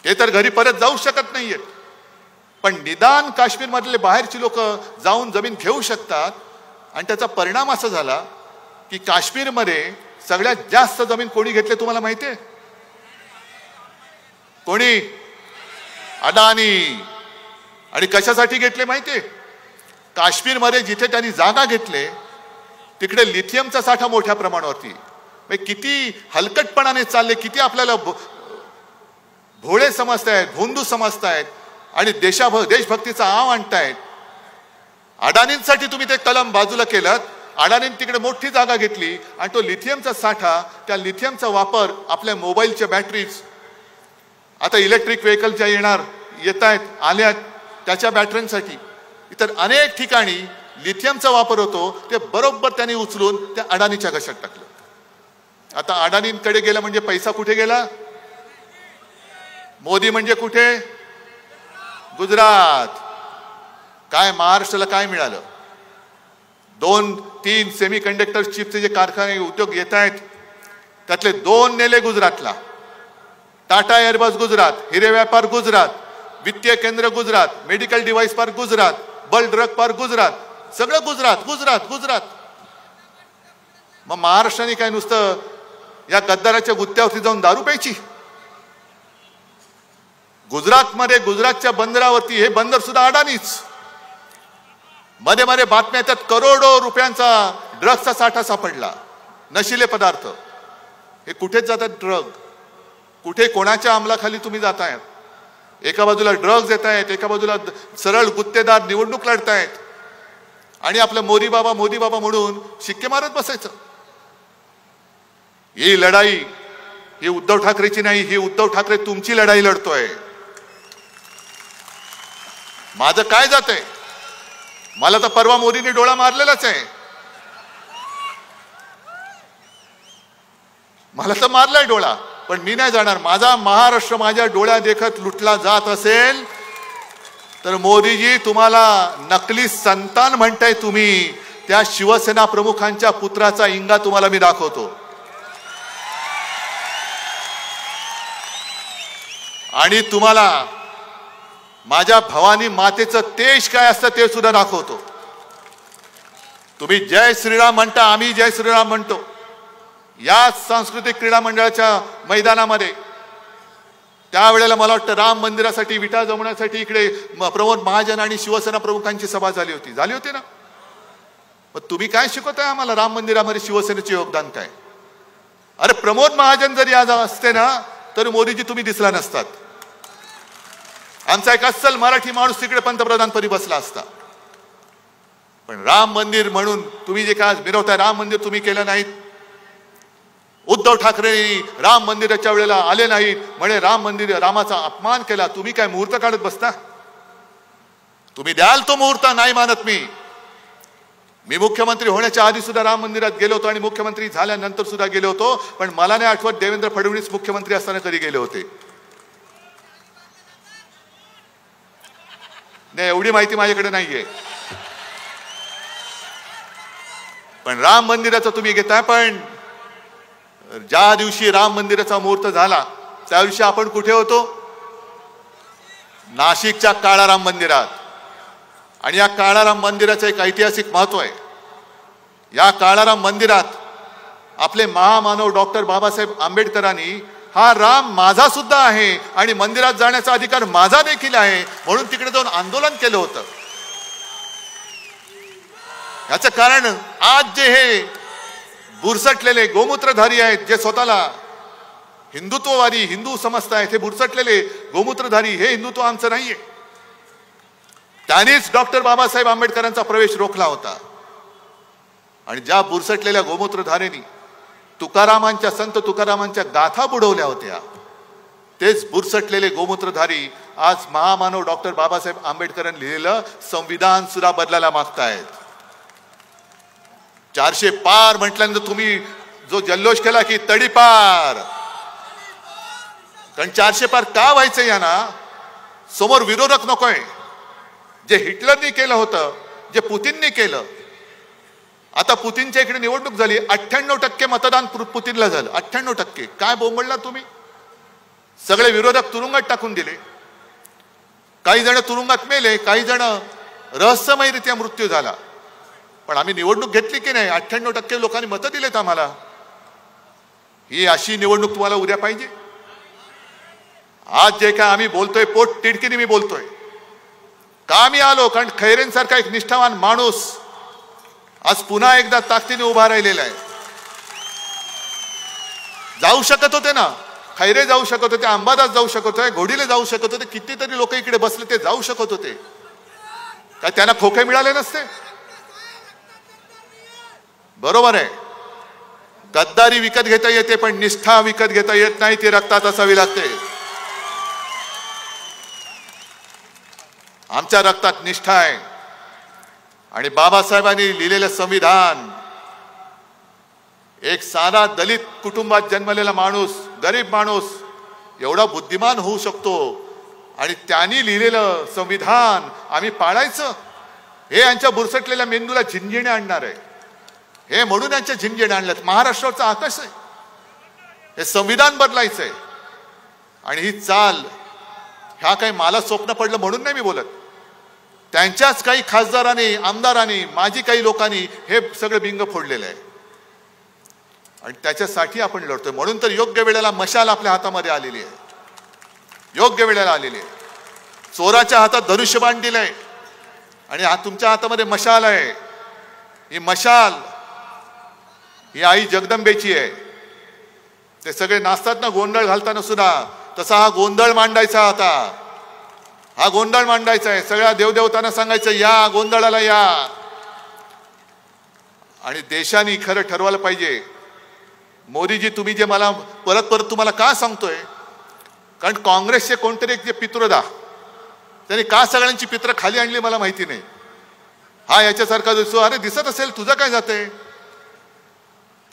ते तर घरी परत जाऊ शकत नाहीयेत, पण निदान काश्मीरमधले बाहेरची लोक जाऊन जमीन घेऊ शकतात. आणि त्याचा परिणाम असा झाला की काश्मीरमध्ये सगळ्यात जास्त जमीन कोणी घेतले तुम्हाला माहितीये? कोणी? अडाणी. आणि कशासाठी घेतले माहितीये? काश्मीरमध्ये जिथे त्यांनी जागा घेतले तिकडे लिथियमचा साठा मोठ्या प्रमाणावरती. किती हलकटपणाने चालले, किती आपल्याला भोळे समजतायत, भोंदू समजतायत आणि देशभक्तीचा आव आणतायत. अडाणींसाठी तुम्ही ते कलम बाजूला केलं, अडाणींनी तिकडे मोठी जागा घेतली आणि तो लिथियमचा साठा, त्या लिथियमचा वापर आपल्या मोबाईलच्या बॅटरीज, आता इलेक्ट्रिक व्हेकल ज्या येत आहेत आल्यात त्याच्या बॅटऱ्यांसाठी, इतर अनेक ठिकाणी लिथियमचा वापर होतो. ते बरोबर त्यांनी उचलून त्या अडाणीच्या घशात टाकलं. आता अडाणींकडे गेला म्हणजे पैसा कुठे गेला? मोदी म्हणजे कुठे? गुजरात. काय महाराष्ट्राला काय मिळालं? 2-3 सेमी कंडक्टर चिपचे जे कारखाने उद्योग येत आहेत त्यातले 2 नेले गुजरातला. टाटा एअरबस गुजरात, हिरे व्यापार गुजरात, वित्तीय केंद्र Gujarat, medical device park Gujarat, bulk drug park Gujarat, सगळं गुजरात गुजरात गुजरात. मग महाराष्ट्राने काय नुसतं या गद्दाराच्या गुत्त्यावरती जाऊन दारू प्यायची? गुजरातमध्ये गुजरातच्या बंदरावरती हे बंदर सुद्धा अडाणीच. मध्ये मध्ये बातम्या येतात करोडो रुपयांचा ड्रग्सचा साठा सापडला, नशिले पदार्थ. हे कुठेच जातात ड्रग? कुठे कोणाच्या अंमलाखाली तुम्ही जातायत? एका बाजूला ड्रग्ज येत आहेत, एका बाजूला सरळ गुत्तेदार निवडणूक लढतायत आणि आपलं मोदी बाबा म्हणून शिक्के मारत बसायचं. ही लढाई ही उद्धव ठाकरेची नाही, ही उद्धव ठाकरे तुमची लढाई लढतोय. माझं काय जातंय? मला तर परवा मोदींनी डोळा मारलेलाच आहे. मला तर मारलाय डोळा, पण मी नाही जाणार. माझा महाराष्ट्र माझ्या डोळ्या देखत लुटला जात असेल तर मोदीजी तुम्हाला नकली संतान म्हणताय तुम्ही. त्या शिवसेना प्रमुखांच्या पुत्राचा इंगा तुम्हाला मी दाखवतो आणि तुम्हाला माझ्या भवानी मातेचं तेज काय असतं ते सुद्धा दाखवतो. तुम्ही जय श्रीराम म्हणता, आम्ही जय श्रीराम म्हणतो. या सांस्कृतिक क्रीडा मंडळाच्या मैदानामध्ये त्यावेळेला मला वाटतं राम मंदिरासाठी विटा जमवण्यासाठी इकडे प्रमोद महाजन आणि शिवसेना प्रमुखांची सभा झाली होती ना. मग तुम्ही काय शिकवताय आम्हाला राम मंदिरामध्ये शिवसेनेचे योगदान काय? अरे प्रमोद महाजन जरी आज असते ना तर मोदीजी तुम्ही दिसला नसतात. आमचा एक अस्सल मराठी माणूस तिकडे पंतप्रधानपदी बसला असता. पण राम मंदिर म्हणून तुम्ही जे काय मिरवताय, राम मंदिर तुम्ही केलं नाहीत. उद्धव ठाकरे राम मंदिराच्या वेळेला आले नाहीत म्हणे रामाचा अपमान केला. तुम्ही काय मुहूर्त काढत बसता? तुम्ही द्याल तो मुहूर्त, नाही मानत मी मुख्यमंत्री होण्याच्या आधी सुद्धा राम मंदिरात गेलो होतो आणि मुख्यमंत्री झाल्यानंतर सुद्धा गेलो होतो. पण मला नाही आठवत देवेंद्र फडणवीस मुख्यमंत्री असताना कधी गेले होते. नाही, एवढी माहिती माझ्याकडे नाहीये. पण राम मंदिराचं तुम्ही घेताय. पण ज्या दिवशी राम मंदिराचा मुहूर्त झाला त्या दिवशी आपण कुठे होतो? नाशिकच्या काळाराम मंदिरात. आणि या काळाराम मंदिराचं एक ऐतिहासिक महत्व आहे. या काळाराम मंदिरात आपले महामानव डॉक्टर बाबासाहेब आंबेडकरांनी हा राम माझा सुद्धा आहे आणि मंदिरात जाण्याचा अधिकार माझा देखील आहे म्हणून तिकडे जाऊन आंदोलन केलं होतं. याचं कारण आज जे हे बुरसटलेले गोमूत्रधारी आहेत, जे स्वतःला हिंदुत्ववादी हिंदू समजतायत, हे बुरसटलेले गोमूत्रधारी, हे हिंदुत्व आमचं नाहीये. त्यांनीच डॉक्टर बाबासाहेब आंबेडकरांचा प्रवेश रोखला होता. आणि ज्या बुरसटलेल्या गोमूत्रधारेनी संत तुकारामांच्या गाथा बुडवल्या होत्या, तेच बुरसटलेले गोमूत्रधारी आज महामानव डॉक्टर बाबासाहेब आंबेडकरांनी लिहिलेलं संविधान सुद्धा बदलायला मागतायत. 400 पार म्हटल्यानंतर तुम्ही जो जल्लोष केला की तडीपार, कारण 400 पार का व्हायचं? यांना समोर विरोधक नकोय. जे हिटलरनी केलं होतं, जे पुतीनने केलं. आता पुतीनच्या इकडे निवडणूक झाली, 98% मतदान पुतीनला झालं. 98%. काय बोंबळला तुम्ही? सगळे विरोधक तुरुंगात टाकून दिले. काही जण तुरुंगात मेले, काही जण रहस्यमयरित्या मृत्यू झाला. पण आम्ही निवडणूक घेतली की नाही? 98% लोकांनी मतं दिलेत आम्हाला. ही अशी निवडणूक तुम्हाला उद्या पाहिजे? आज जे काय आम्ही बोलतोय, पोट तिडकीने मी बोलतोय. का मी आलो? कारण खैरेंसारखा एक निष्ठावान माणूस आज पुन्हा एकदा ताकदीने उभा राहिलेला आहे. जाऊ शकत होते ना, खैरे जाऊ शकत होते, अंबादास जाऊ शकत होते, घोडीले जाऊ शकत होते, कितीतरी लोक इकडे बसले ते जाऊ शकत होते. काय त्यांना खोके मिळाले नसते? बरोबर आहे, गद्दारी विकत घेता येते पण निष्ठा विकत घेता येत नाही. ती रक्तात असावी लागते. आमच्या रक्तात निष्ठा आहे. आणि बाबासाहेबांनी लिहिलेलं संविधान, एक साधा दलित कुटुंबात जन्मलेला माणूस, गरीब माणूस एवढा बुद्धिमान होऊ शकतो. आणि त्यांनी लिहिलेलं संविधान आम्ही पाळायचं, हे यांच्या बुरसटलेल्या मेंदूला झिंझिणे आणणार आहे. हे म्हणून यांच्या झिंझिणे आणल्यात. महाराष्ट्राचा आकाश आहे, हे संविधान बदलायचंय. आणि ही चाल, ह्या काही मला स्वप्न पडलं म्हणून नाही मी बोलत. त्यांच्याच काही खासदारांनी, आमदारांनी, माजी काही लोकांनी हे सगळं बिंग फोडलेलं आहे. आणि त्याच्यासाठी आपण लढतोय. म्हणून तर योग्य वेळेला मशाल आपल्या हातामध्ये आलेली आहे. योग्य वेळेला आलेली आहे. चोराच्या हातात धनुष्यबाण दिलंय आणि तुमच्या हातामध्ये मशाल आहे. ही मशाल ही आई जगदंबेची आहे. ते सगळे नाचतात ना गोंधळ घालताना सुद्धा, तसा हा गोंधळ मांडायचा. आता हा गोंधळ मांडायचा आहे. सगळ्या देवदेवतांना सांगायचं या गोंधळाला या. आणि देशाने खरं ठरवायला पाहिजे. मोदीजी, तुम्ही जे मला परत परत तुम्हाला का सांगतोय? कारण काँग्रेसचे कोणतरी एक जे पित्रोदा, त्यांनी का सगळ्यांची पित्र खाली आणली मला माहिती नाही. हा याच्यासारखा दिसतो. अरे दिसत असेल, तुझं काय जाते?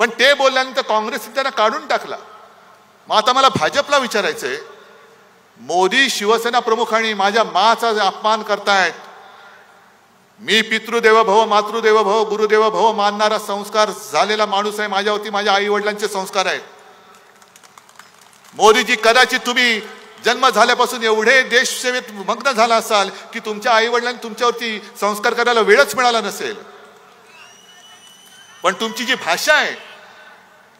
पण ते बोलल्यानंतर काँग्रेसने त्यांना काढून टाकला. मग आता मला भाजपला विचारायचंय, मोदी शिवसेना प्रमुख आणि माझ्या माचा अपमान करतायत. मी पितृदेव भव, मातृदेव भव, गुरुदेव भव मानणारा संस्कार झालेला माणूस आहे. माझ्यावरती माझ्या आई वडिलांचे संस्कार आहेत. मोदीजी, कदाचित तुम्ही जन्म झाल्यापासून एवढे देशसेवेत मग्न झाला असाल की तुमच्या आई वडिलांनी तुमच्यावरती संस्कार करायला वेळच मिळाला नसेल. पण तुमची जी भाषा आहे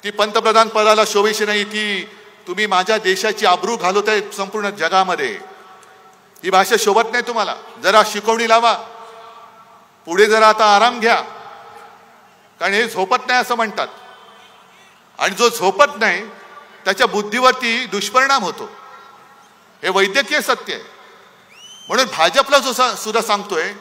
ती पंतप्रधान पदाला शोभेशी नाही. ती तुम्ही माझ्या देशाची आबरू घालवताय संपूर्ण जगामध्ये. ही भाषा शोभत नाही तुम्हाला. जरा शिकवणी लावा. पुढे जरा आता आराम घ्या. कारण हे झोपत नाही असं म्हणतात. आणि जो झोपत नाही त्याच्या बुद्धीवरती दुष्परिणाम होतो. हे वैद्यकीय सत्य आहे. म्हणून भाजपला सुद्धा सांगतोय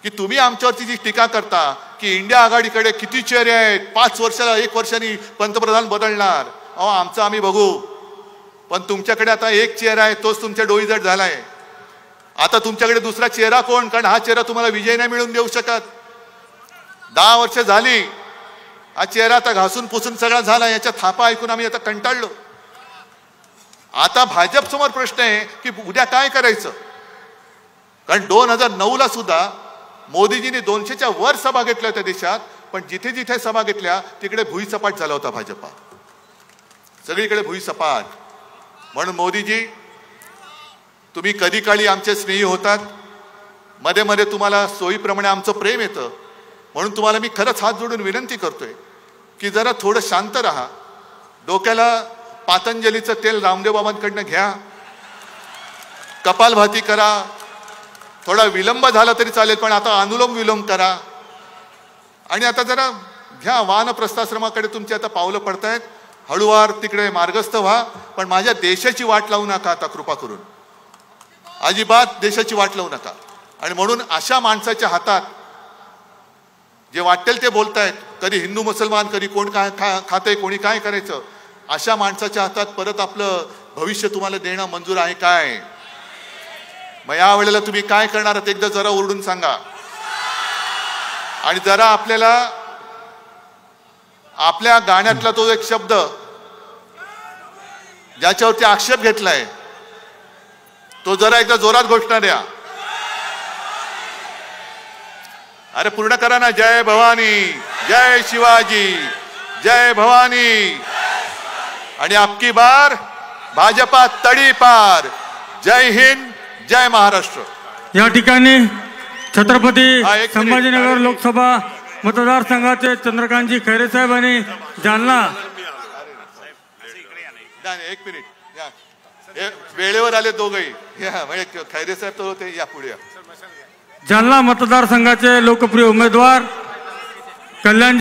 की तुम्ही आमच्यावरती जी टीका करता की इंडिया आघाडीकडे किती चेहरे आहेत, 5 वर्षाला 1 वर्षांनी पंतप्रधान बदलणार, अहो आमचं आम्ही बघू, पण तुमच्याकडे आता एक चेहरा आहे, तोच तुमच्या डोईजड झालाय. आता तुमच्याकडे दुसरा चेहरा कोण? कारण हा चेहरा तुम्हाला विजय नाही मिळवून देऊ शकत. 10 वर्ष झाली, हा चेहरा आता घासून पुसून सगळा झाला. याच्या थापा ऐकून आम्ही आता कंटाळलो. आता भाजप समोर प्रश्न आहे की उद्या काय करायचं. कारण 2009ला सुद्धा मोदीजींनी 200च्या वर सभा घेतल्या होत्या देशात, पण जिथे जिथे सभा घेतल्या तिकडे भुईसपाट झाला होता भाजपा, सगळीकडे भुईसपाट. म्हणून मोदीजी, तुम्ही कधी काळी आमचे स्नेही होतात, मध्ये मध्ये तुम्हाला सोयीप्रमाणे आमचं प्रेम येतं. म्हणून तुम्हाला मी खरंच हात जोडून विनंती करतोय की जरा थोडं शांत राहा. डोक्याला पातंजलीचं तेल रामदेव बाबांकडनं घ्या, कपालभाती करा. थोडा विलंब झाला तरी चालेल, पण आता अनुलोम विलोम करा. आणि आता जरा घ्या, वानप्रस्थाश्रमाकडे तुमची आता पावलं पडतायत. हळूवार तिकडे मार्गस्थ व्हा, पण माझ्या देशाची वाट लावू नका आता, कृपा करून अजिबात देशाची वाट लावू नका. आणि म्हणून अशा माणसाच्या हातात जे वाटेल ते बोलतायत, कधी हिंदू मुसलमान, कधी कोण काय खातंय, कोणी काय करायचं, अशा माणसाच्या हातात परत आपलं भविष्य तुम्हाला देणं मंजूर आहे काय? मग यावेळेला तुम्ही काय करणार आहात एकदा जरा ओरडून सांगा. आणि जरा आपल्याला आपल्या गाण्यातला तो एक शब्द ज्याच्यावरती आक्षेप घेतलाय तो जरा एकदा जोरात घोषणा द्या. अरे पूर्ण करा ना. जय भवानी, जय शिवाजी, जय भवानी. आणि अबकी बार भाजपा तडीपार. जय हिंद, जय महाराष्ट्र. या ठिकाणी छत्रपती संभाजीनगर लोकसभा मतदारसंघाचे चंद्रकांतजी खैरे साहेब आणि जालना. एक मिनिट या, वेळेवर आले दोघही. या म्हणजे खैरे साहेब तर होते, या पुढे या. जालना मतदारसंघाचे लोकप्रिय उमेदवार कल्याण